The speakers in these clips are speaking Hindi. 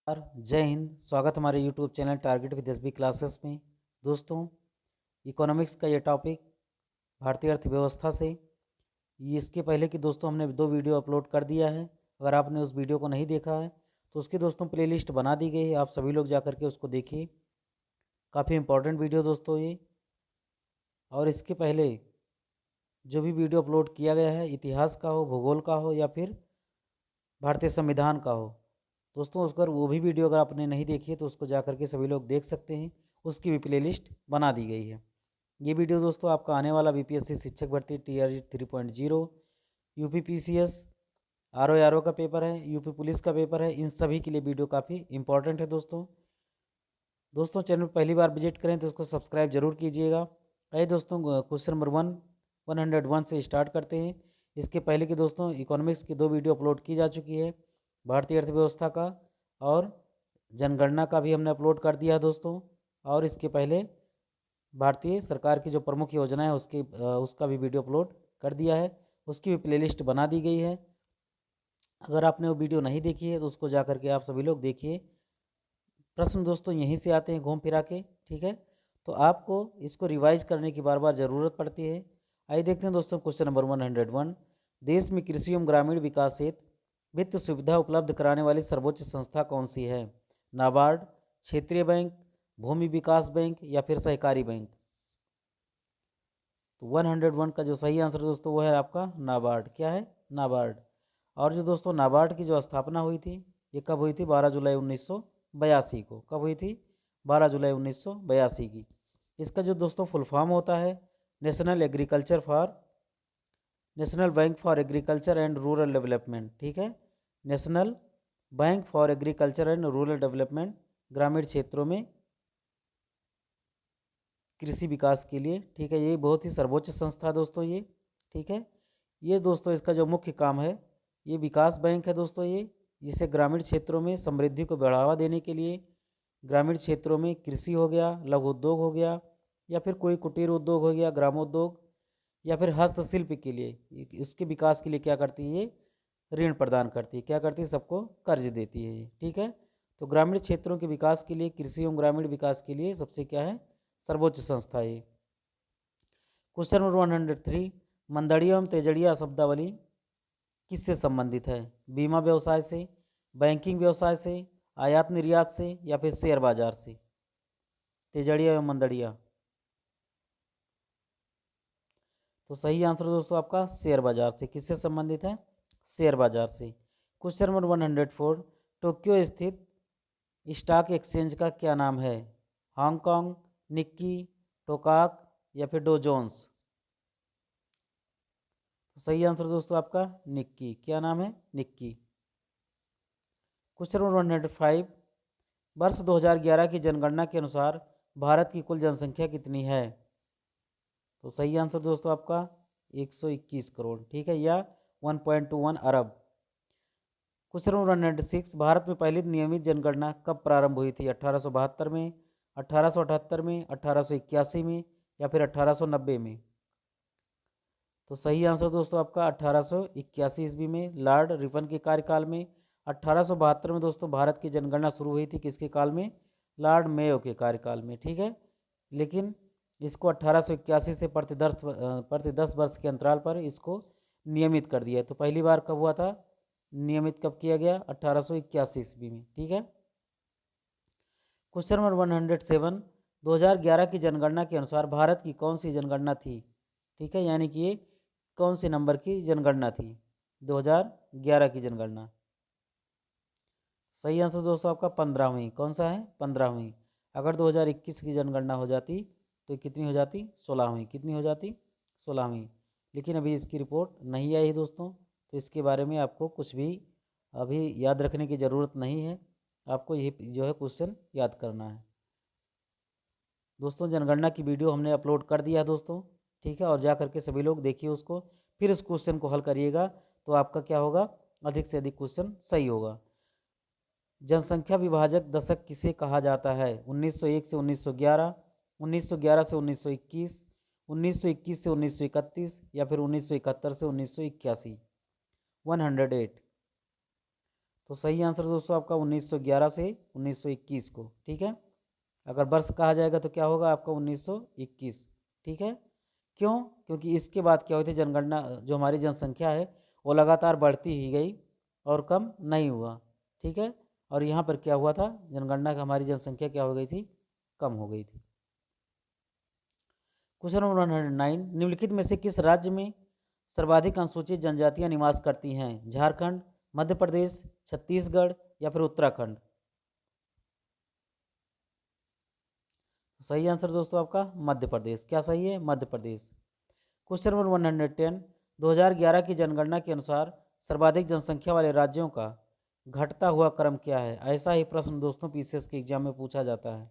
जय हिंद। स्वागत हमारे YouTube channel target with SB classes में। दोस्तों, इकोनॉमिक्स का ये टॉपिक भारतीय अर्थव्यवस्था से, ये इसके पहले कि दोस्तों हमने 2 वीडियो अपलोड कर दिया है। अगर आपने उस वीडियो को नहीं देखा है तो उसकी दोस्तों प्लेलिस्ट बना दी गई है, आप सभी लोग जा कर के उसको देखिए। काफ़ी इंपॉर्टेंट वीडियो दोस्तों ये। और इसके पहले जो भी वीडियो अपलोड किया गया है, इतिहास का हो, भूगोल का हो या फिर भारतीय संविधान का हो, दोस्तों उसका वो भी वीडियो अगर आपने नहीं देखी है तो उसको जा करके सभी लोग देख सकते हैं। उसकी भी प्लेलिस्ट बना दी गई है। ये वीडियो दोस्तों आपका आने वाला बीपीएससी शिक्षक भर्ती TRE 3.0, यूपी पीसीएस, आरओ का पेपर है, यूपी पुलिस का पेपर है, इन सभी के लिए वीडियो काफ़ी इंपॉर्टेंट है दोस्तों चैनल पहली बार विजिट करें तो उसको सब्सक्राइब जरूर कीजिएगा। आइए दोस्तों, क्वेश्चन नंबर 101 से स्टार्ट करते हैं। इसके पहले कि दोस्तों इकोनॉमिक्स की 2 वीडियो अपलोड की जा चुकी है, भारतीय अर्थव्यवस्था का और जनगणना का भी हमने अपलोड कर दिया है दोस्तों। और इसके पहले भारतीय सरकार की जो प्रमुख योजना है उसका भी वीडियो अपलोड कर दिया है, उसकी भी प्लेलिस्ट बना दी गई है। अगर आपने वो वीडियो नहीं देखी है तो उसको जा करके आप सभी लोग देखिए। प्रश्न दोस्तों यहीं से आते हैं घूम फिरा के, ठीक है। तो आपको इसको रिवाइज करने की बार बार ज़रूरत पड़ती है। आइए देखते हैं दोस्तों क्वेश्चन नंबर 101। देश में कृषि एवं ग्रामीण विकास हेतु वित्त सुविधा उपलब्ध कराने वाली सर्वोच्च संस्था कौन सी है? नाबार्ड, क्षेत्रीय बैंक, भूमि विकास बैंक या फिर सहकारी बैंक? तो 101 का जो सही आंसर दोस्तों वो है आपका नाबार्ड। क्या है? नाबार्ड। और जो दोस्तों नाबार्ड की जो स्थापना हुई थी, ये कब हुई थी? 12 जुलाई 1982 को। कब हुई थी? 12 जुलाई 1982 की। इसका जो दोस्तों फुल फॉर्म होता है national bank for agriculture and rural development, ठीक है। National bank for agriculture and rural development, ग्रामीण क्षेत्रों में कृषि विकास के लिए, ठीक है। ये बहुत ही सर्वोच्च संस्था है दोस्तों ये, ठीक है। ये दोस्तों इसका जो मुख्य काम है, ये विकास बैंक है दोस्तों ये, जिसे ग्रामीण क्षेत्रों में समृद्धि को बढ़ावा देने के लिए ग्रामीण क्षेत्रों में कृषि हो गया, लघु उद्योग हो गया या फिर कोई कुटीर उद्योग हो गया, ग्रामोद्योग या फिर हस्तशिल्प के लिए, इसके विकास के लिए क्या करती है? ये ऋण प्रदान करती है। क्या करती है? सबको कर्ज देती है ये, ठीक है। तो ग्रामीण क्षेत्रों के विकास के लिए, कृषि एवं ग्रामीण विकास के लिए सबसे क्या है? सर्वोच्च संस्था है। Question number 103। मंदड़िया एवं तेजड़िया शब्दावली किससे संबंधित है? बीमा व्यवसाय से, बैंकिंग व्यवसाय से, आयात निर्यात से या फिर शेयर बाजार से? तेजड़िया एवं मंदड़िया। तो सही आंसर दोस्तों आपका शेयर बाजार से। किससे संबंधित है? शेयर बाजार से। Question number 104। टोक्यो स्थित स्टॉक एक्सचेंज का क्या नाम है? हांगकांग, निक्की, टोकाक या फिर डो जोन्स? तो सही आंसर दोस्तों आपका निक्की। क्या नाम है? निक्की। Question number 105। वर्ष 2011 की जनगणना के अनुसार भारत की कुल जनसंख्या कितनी है? तो सही आंसर दोस्तों आपका 121 करोड़, ठीक है, या 1.21 अरब। Question number 196। भारत में पहली नियमित जनगणना कब प्रारंभ हुई थी? 1872 में, 1878 में, 1881 में या फिर 1890 में? तो सही आंसर दोस्तों आपका 1881 ईस्वी में, लॉर्ड रिपन के कार्यकाल में। 1872 में दोस्तों भारत की जनगणना शुरू हुई थी, किसके काल में? लॉर्ड मेयो के कार्यकाल में, ठीक है। लेकिन इसको 1881 से प्रति 10 वर्ष के अंतराल पर इसको नियमित कर दिया है। तो पहली बार कब हुआ था? नियमित कब किया गया? 1881 ईस्वी में, ठीक है। Question number 107। 2011 की जनगणना के अनुसार भारत की कौन सी जनगणना थी? ठीक है, यानी कि ये कौन से नंबर की जनगणना थी? 2011 की जनगणना। सही आंसर दोस्तों आपका 15वीं। कौन सा है? 15वीं। अगर 2021 की जनगणना हो जाती तो कितनी हो जाती? 16वीं। कितनी हो जाती? 16वीं। लेकिन अभी इसकी रिपोर्ट नहीं आई है दोस्तों, तो इसके बारे में आपको कुछ भी अभी याद रखने की ज़रूरत नहीं है। आपको ये जो है क्वेश्चन याद करना है दोस्तों। जनगणना की वीडियो हमने अपलोड कर दिया है दोस्तों, ठीक है। और जा करके सभी लोग देखिए उसको, फिर इस क्वेश्चन को हल करिएगा, तो आपका क्या होगा? अधिक से अधिक क्वेश्चन सही होगा। जनसंख्या विभाजक दशक किसे कहा जाता है? 1901 से 1911, 1911 से 1921, 1921 से 1931 या फिर 1971 से 1981? 108। तो सही आंसर दोस्तों आपका 1911 से 1921 को। ठीक है, अगर वर्ष कहा जाएगा तो क्या होगा आपका 1921। ठीक है, क्यों? क्योंकि इसके बाद क्या हुई थी, जनगणना जो हमारी जनसंख्या है वो लगातार बढ़ती ही गई और कम नहीं हुआ। ठीक है, और यहाँ पर क्या हुआ था, जनगणना का हमारी जनसंख्या क्या हो गई थी, कम हो गई थी। क्वेश्चन नंबर 109, निम्नलिखित में से किस राज्य में सर्वाधिक अनुसूचित जनजातियां निवास करती हैं? झारखंड, मध्य प्रदेश, छत्तीसगढ़ या फिर उत्तराखंड? सही आंसर दोस्तों आपका मध्य प्रदेश। क्या सही है? मध्य प्रदेश। क्वेश्चन नंबर 110, 2011 की जनगणना के अनुसार सर्वाधिक जनसंख्या वाले राज्यों का घटता हुआ क्रम क्या है? ऐसा ही प्रश्न दोस्तों पीसीएस के एग्जाम में पूछा जाता है।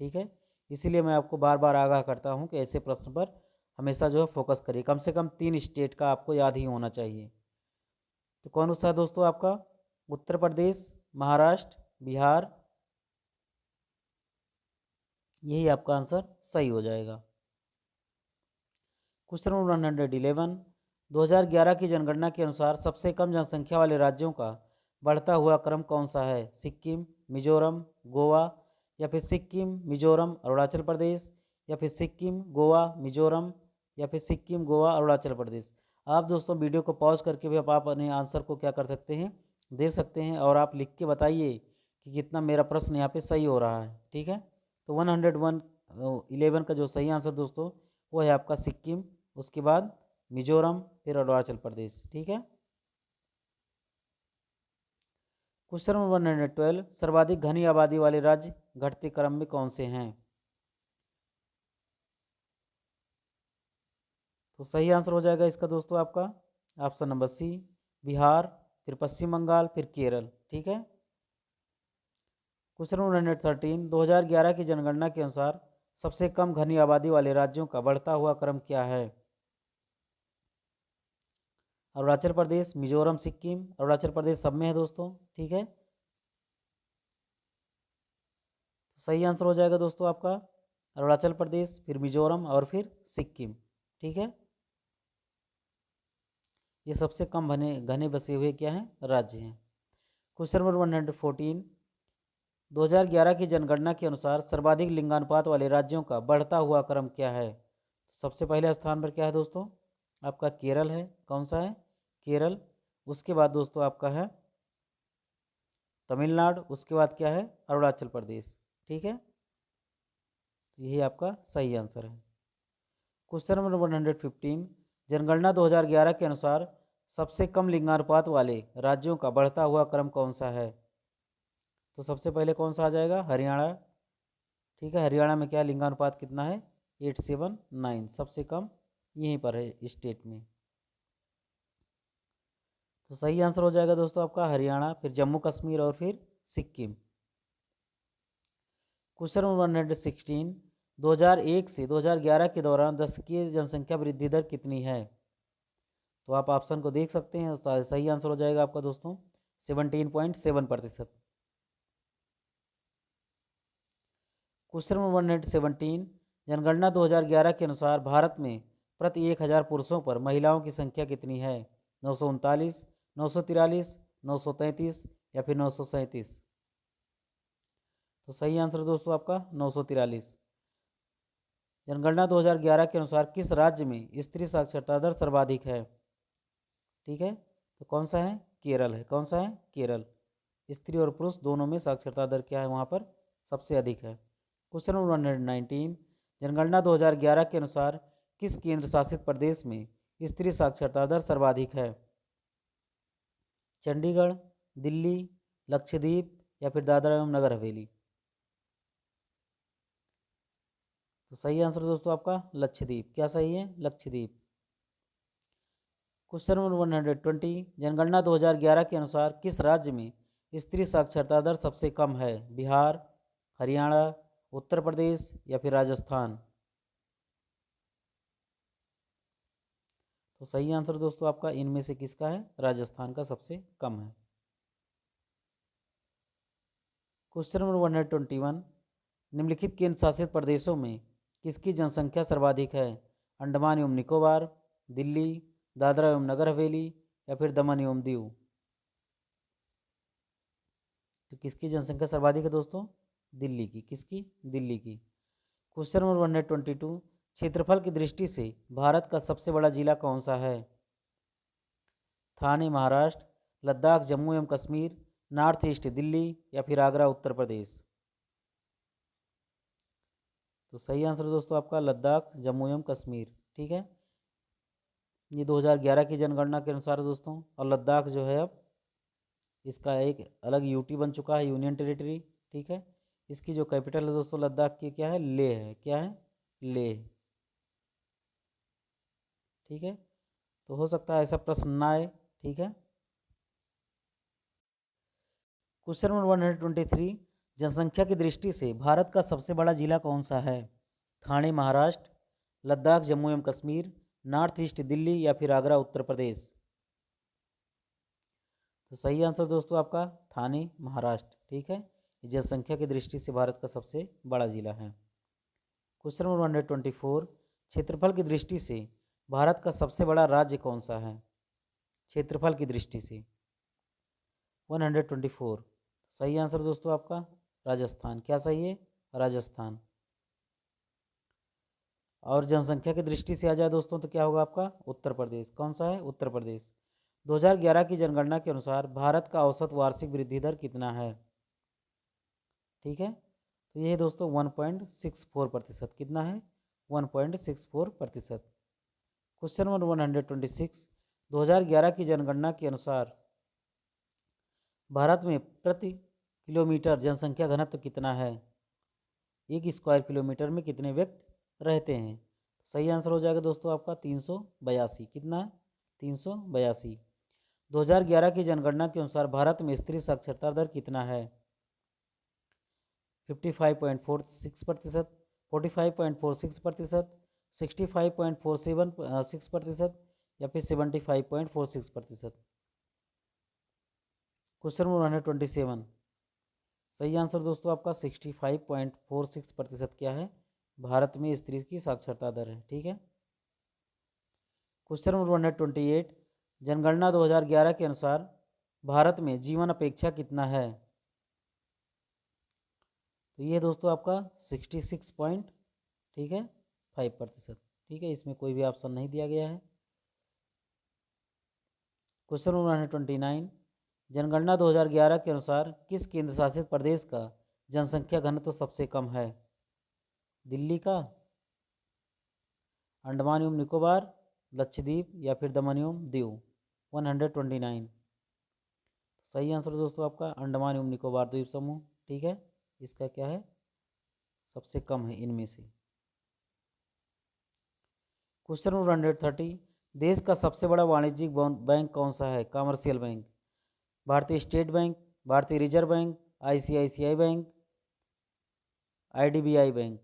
ठीक है, इसीलिए मैं आपको बार बार आगाह करता हूं कि ऐसे प्रश्न पर हमेशा जो है फोकस करिए। कम से कम 3 स्टेट का आपको याद ही होना चाहिए। तो कौन सा है दोस्तों आपका? उत्तर प्रदेश, महाराष्ट्र, बिहार, यही आपका आंसर सही हो जाएगा। क्वेश्चन नंबर 111, 2011 की जनगणना के अनुसार सबसे कम जनसंख्या वाले राज्यों का बढ़ता हुआ क्रम कौन सा है? सिक्किम, मिजोरम, गोवा या फिर सिक्किम, मिजोरम, अरुणाचल प्रदेश या फिर सिक्किम, गोवा, मिजोरम या फिर सिक्किम, गोवा, अरुणाचल प्रदेश? आप दोस्तों वीडियो को पॉज करके भी आप अपने आंसर को क्या कर सकते हैं, दे सकते हैं, और आप लिख के बताइए कि कितना मेरा प्रश्न यहाँ पे सही हो रहा है। ठीक है, तो 111 का जो सही आंसर दोस्तों वो है आपका सिक्किम, उसके बाद मिजोरम, फिर अरुणाचल प्रदेश। ठीक है, क्वेश्चन नंबर 112, सर्वाधिक घनी आबादी वाले राज्य घटते क्रम में कौन से हैं? तो सही आंसर हो जाएगा इसका दोस्तों आपका ऑप्शन नंबर सी, बिहार, फिर पश्चिम बंगाल, फिर केरल। ठीक है, क्वेश्चन नंबर 113, 2011 की जनगणना के अनुसार सबसे कम घनी आबादी वाले राज्यों का बढ़ता हुआ क्रम क्या है? अरुणाचल प्रदेश, मिजोरम, सिक्किम, अरुणाचल प्रदेश सब में है दोस्तों। ठीक है, तो सही आंसर हो जाएगा दोस्तों आपका अरुणाचल प्रदेश, फिर मिजोरम और फिर सिक्किम। ठीक है, ये सबसे कम घने घने बसे हुए क्या हैं, राज्य हैं। क्वेश्चन नंबर 114, 2011 की जनगणना के अनुसार सर्वाधिक लिंगानुपात वाले राज्यों का बढ़ता हुआ क्रम क्या है? सबसे पहले स्थान पर क्या है दोस्तों आपका? केरल है। कौन सा है? केरल। उसके बाद दोस्तों आपका है तमिलनाडु, उसके बाद क्या है? अरुणाचल प्रदेश। ठीक है, तो यही आपका सही आंसर है। क्वेश्चन नंबर 115, जनगणना 2011 के अनुसार सबसे कम लिंगानुपात वाले राज्यों का बढ़ता हुआ क्रम कौन सा है? तो सबसे पहले कौन सा आ जाएगा? हरियाणा। ठीक है, हरियाणा में क्या लिंगानुपात कितना है? 879, सबसे कम यहीं पर है स्टेट में। तो सही आंसर हो जाएगा दोस्तों आपका हरियाणा, फिर जम्मू कश्मीर और फिर सिक्किम। क्वेश्चन नंबर 116, 2001 से 2011 के दौरान दशकीय जनसंख्या वृद्धि दर कितनी है? तो आप ऑप्शन को देख सकते हैं, सही आंसर हो जाएगा आपका दोस्तों 17.7%। क्वेश्चन नंबर 117, जनगणना 2011 के अनुसार भारत में प्रति 1000 पुरुषों पर महिलाओं की संख्या कितनी है? 939, 943, 933 या फिर 937? तो सही आंसर दोस्तों आपका 943। जनगणना 2011 के अनुसार किस राज्य में स्त्री साक्षरता दर सर्वाधिक है? ठीक है, तो कौन सा है? केरल है। कौन सा है? केरल। स्त्री और पुरुष दोनों में साक्षरता दर क्या है वहाँ पर? सबसे अधिक है। क्वेश्चन नंबर 119, जनगणना 2011 के अनुसार किस केंद्र शासित प्रदेश में स्त्री साक्षरता दर सर्वाधिक है? चंडीगढ़, दिल्ली, लक्षद्वीप या फिर दादरा एवं नगर हवेली? तो सही आंसर दोस्तों आपका लक्षद्वीप। क्या सही है? लक्षद्वीप। क्वेश्चन नंबर 120, जनगणना 2011 के अनुसार किस राज्य में स्त्री साक्षरता दर सबसे कम है? बिहार, हरियाणा, उत्तर प्रदेश या फिर राजस्थान? तो सही आंसर दोस्तों आपका इनमें से किसका है? राजस्थान का सबसे कम है। क्वेश्चन नंबर 121, निम्नलिखित केंद्र शासित प्रदेशों में किसकी जनसंख्या सर्वाधिक है? अंडमान एवं निकोबार, दिल्ली, दादरा एवं नगर हवेली या फिर दमन एवं दीव? तो किसकी जनसंख्या सर्वाधिक है दोस्तों? दिल्ली की। किसकी? दिल्ली की। क्वेश्चन नंबर 122, क्षेत्रफल की दृष्टि से भारत का सबसे बड़ा जिला कौन सा है? थाने महाराष्ट्र, लद्दाख जम्मू एवं कश्मीर, नॉर्थ ईस्ट दिल्ली या फिर आगरा उत्तर प्रदेश। तो सही आंसर दोस्तों आपका लद्दाख जम्मू एवं कश्मीर। ठीक है, ये 2011 की जनगणना के अनुसार है दोस्तों। और लद्दाख जो है अब इसका एक अलग यूटी बन चुका है, यूनियन टेरिटरी। ठीक है, इसकी जो कैपिटल है दोस्तों लद्दाख की क्या है? लेह है। क्या है? लेह। ठीक है, तो हो सकता है ऐसा प्रश्न ना आए। ठीक है, क्वेश्चन नंबर 123, जनसंख्या की दृष्टि से भारत का सबसे बड़ा जिला कौन सा है? थाने महाराष्ट्र, लद्दाख जम्मू एवं कश्मीर, नॉर्थ ईस्ट दिल्ली या फिर आगरा उत्तर प्रदेश। तो सही आंसर दोस्तों आपका थाने महाराष्ट्र। ठीक है, जनसंख्या की दृष्टि से भारत का सबसे बड़ा जिला है। क्वेश्चन नंबर 124, क्षेत्रफल की दृष्टि से भारत का सबसे बड़ा राज्य कौन सा है? क्षेत्रफल की दृष्टि से 124। सही आंसर दोस्तों आपका राजस्थान। क्या सही है? राजस्थान। और जनसंख्या की दृष्टि से आ जाए दोस्तों तो क्या होगा आपका? उत्तर प्रदेश। कौन सा है? उत्तर प्रदेश। 2011 की जनगणना के अनुसार भारत का औसत वार्षिक वृद्धि दर कितना है? ठीक है, तो ये है दोस्तों 1.64%। कितना है? 1.64%। क्वेश्चन नंबर 126, 2011 की जनगणना के अनुसार भारत में प्रति किलोमीटर जनसंख्या घनत्व कितना है? एक स्क्वायर किलोमीटर में कितने व्यक्ति रहते हैं? सही आंसर हो जाएगा दोस्तों आपका 382। कितना है? 382। 2011 की जनगणना के अनुसार भारत में स्त्री साक्षरता दर कितना है? 55.46%, 45.46%, 65.47% या फिर 75.46%। क्वेश्चन नंबर 127, सही आंसर दोस्तों आपका 65.46% क्या है? भारत में स्त्री की साक्षरता दर है। ठीक है, क्वेश्चन नंबर 128, जनगणना 2011 के अनुसार भारत में जीवन अपेक्षा कितना है? तो ये दोस्तों आपका 66 ठीक है 5%। ठीक है, इसमें कोई भी ऑप्शन नहीं दिया गया है। क्वेश्चन नंबर 129, जनगणना 2011 के अनुसार किस केंद्र शासित प्रदेश का जनसंख्या घनत्व सबसे कम है? दिल्ली का, अंडमान एवं निकोबार, लक्षद्वीप या फिर दमन एवं दीव। 129। सही आंसर दोस्तों आपका अंडमान एवं निकोबार द्वीप समूह। ठीक है, इसका क्या है? सबसे कम है इनमें से। क्वेश्चन नंबर 130, देश का सबसे बड़ा वाणिज्यिक बैंक कौन सा है? Commercial bank. भारतीय स्टेट बैंक, भारतीय reserve bank, ICICI bank, IDBI bank.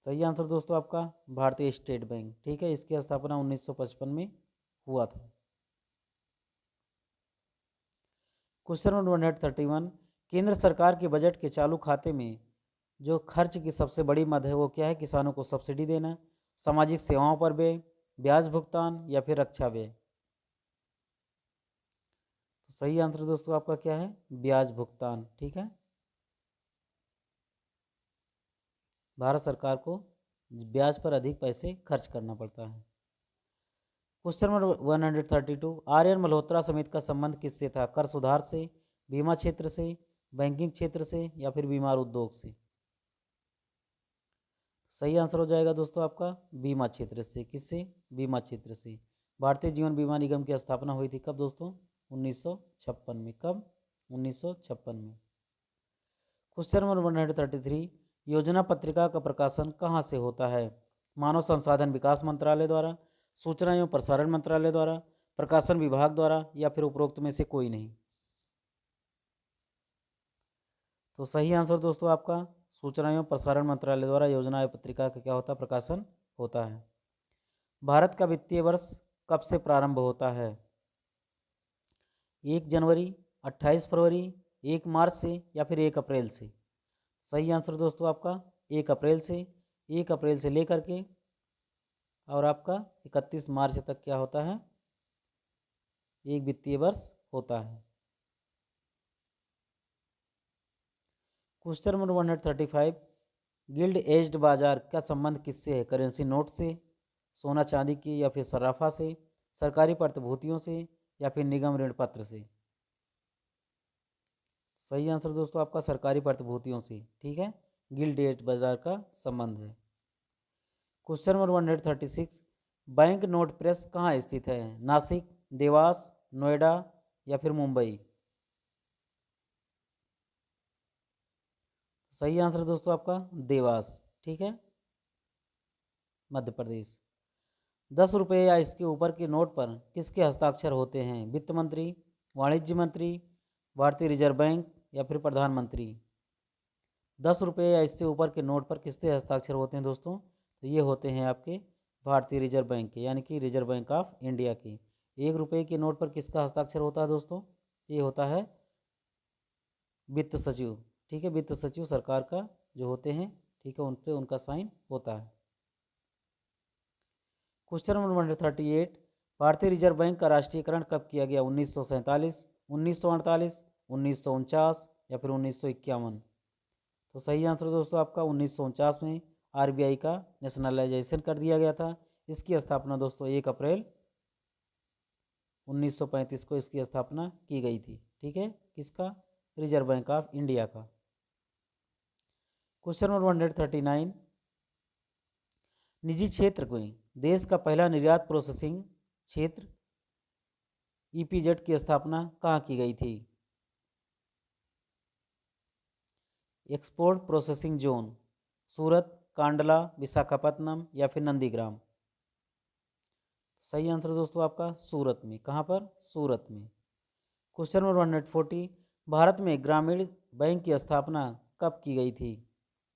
सही आंसर दोस्तों आपका भारतीय स्टेट बैंक। ठीक है, इसकी स्थापना 1955 में हुआ था। क्वेश्चन नंबर 131, केंद्र सरकार के बजट के चालू खाते में जो खर्च की सबसे बड़ी मद है वो क्या है? किसानों को सब्सिडी देना, सामाजिक सेवाओं पर व्यय, ब्याज भुगतान या फिर रक्षा व्यय। तो सही आंसर दोस्तों आपका क्या है? ब्याज भुगतान। ठीक है, भारत सरकार को ब्याज पर अधिक पैसे खर्च करना पड़ता है। क्वेश्चन नंबर 132, आर्यन मल्होत्रा समिति का संबंध किससे था? कर सुधार से, बीमा क्षेत्र से, बैंकिंग क्षेत्र से या फिर बीमार उद्योग से। सही आंसर हो जाएगा दोस्तों आपका बीमा क्षेत्र से। किससे? बीमा क्षेत्र से। भारतीय जीवन बीमा निगम की स्थापना हुई थी कब दोस्तों? 1956 में। कब? 1956 में। क्वेश्चन नंबर 133, योजना पत्रिका का प्रकाशन कहाँ से होता है? मानव संसाधन विकास मंत्रालय द्वारा, सूचना एवं प्रसारण मंत्रालय द्वारा, प्रकाशन विभाग द्वारा या फिर उपरोक्त में से कोई नहीं। तो सही आंसर दोस्तों आपका सूचना एवं प्रसारण मंत्रालय द्वारा योजना एवं पत्रिका का क्या होता है? प्रकाशन होता है। भारत का वित्तीय वर्ष कब से प्रारंभ होता है? 1 जनवरी, 28 फरवरी, 1 मार्च से या फिर 1 अप्रैल से। सही आंसर दोस्तों आपका 1 अप्रैल से। 1 अप्रैल से लेकर के और आपका 31 मार्च तक क्या होता है? एक वित्तीय वर्ष होता है। क्वेश्चन नंबर 135, गिल्ड एज्ड बाजार का संबंध किससे है? करेंसी नोट से, सोना चांदी की या फिर सराफा से, सरकारी प्रतिभूतियों से या फिर निगम ऋण पत्र से? सही आंसर दोस्तों आपका सरकारी प्रतिभूतियों से। ठीक है, गिल्ड एज्ड बाजार का संबंध है। Question number 136, bank note press कहाँ स्थित है? नासिक, देवास, नोएडा या फिर मुंबई? सही आंसर दोस्तों आपका देवास। ठीक है, मध्य प्रदेश। 10 रुपये या इसके ऊपर के नोट पर किसके हस्ताक्षर होते हैं? वित्त मंत्री, वाणिज्य मंत्री, भारतीय रिजर्व बैंक या फिर प्रधानमंत्री? 10 रुपये या इससे ऊपर के नोट पर किसके हस्ताक्षर होते हैं दोस्तों? तो ये होते हैं आपके भारतीय रिजर्व बैंक के, यानी कि रिजर्व बैंक ऑफ इंडिया के। 1 रुपये के नोट पर किसका हस्ताक्षर होता है दोस्तों? ये होता है वित्त सचिव। ठीक है, वित्त सचिव सरकार का जो होते हैं, ठीक है, उन पर उनका साइन होता है। क्वेश्चन नंबर 138, भारतीय रिजर्व बैंक का राष्ट्रीयकरण कब किया गया? 1947, 1948, 1949 या फिर 1951? तो सही आंसर दोस्तों आपका 1949 में आरबीआई का नेशनलाइजेशन कर दिया गया था। इसकी स्थापना दोस्तों 1 अप्रैल 1935 को इसकी स्थापना की गई थी। ठीक है, किसका? रिजर्व बैंक ऑफ इंडिया का। क्वेश्चन नंबर 139, निजी क्षेत्र में देश का पहला निर्यात प्रोसेसिंग क्षेत्र ईपीजेड की स्थापना कहाँ की गई थी? एक्सपोर्ट प्रोसेसिंग जोन, सूरत, कांडला, विशाखापट्टनम या फिर नंदीग्राम? सही आंसर दोस्तों आपका सूरत में। कहाँ पर? सूरत में। क्वेश्चन नंबर 140, भारत में ग्रामीण बैंक की स्थापना कब की गई थी?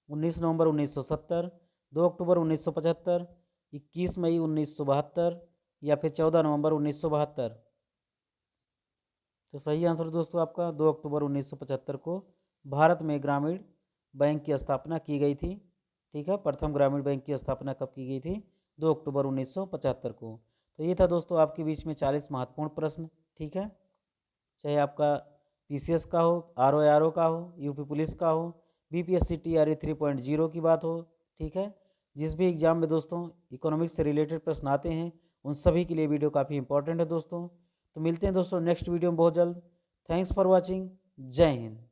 19 नवंबर 1970, 2 अक्टूबर 1975, 21 मई 1972 या फिर 14 नवंबर 1972? तो सही आंसर दोस्तों आपका 2 अक्टूबर 1975 को भारत में ग्रामीण बैंक की स्थापना की गई थी। ठीक है, प्रथम ग्रामीण बैंक की स्थापना कब की गई थी? 2 अक्टूबर 1975 को। तो ये था दोस्तों आपके बीच में 40 महत्वपूर्ण प्रश्न। ठीक है, चाहे आपका पीसीएस का हो, आरओ का हो, यूपी पुलिस का हो, बीपीएससी टीआरई 3.0 की बात हो। ठीक है, जिस भी एग्जाम में दोस्तों इकोनॉमिक्स से रिलेटेड प्रश्न आते हैं, उन सभी के लिए वीडियो काफ़ी इंपॉर्टेंट है दोस्तों। तो मिलते हैं दोस्तों नेक्स्ट वीडियो में बहुत जल्द। Thanks for watching. जय हिंद।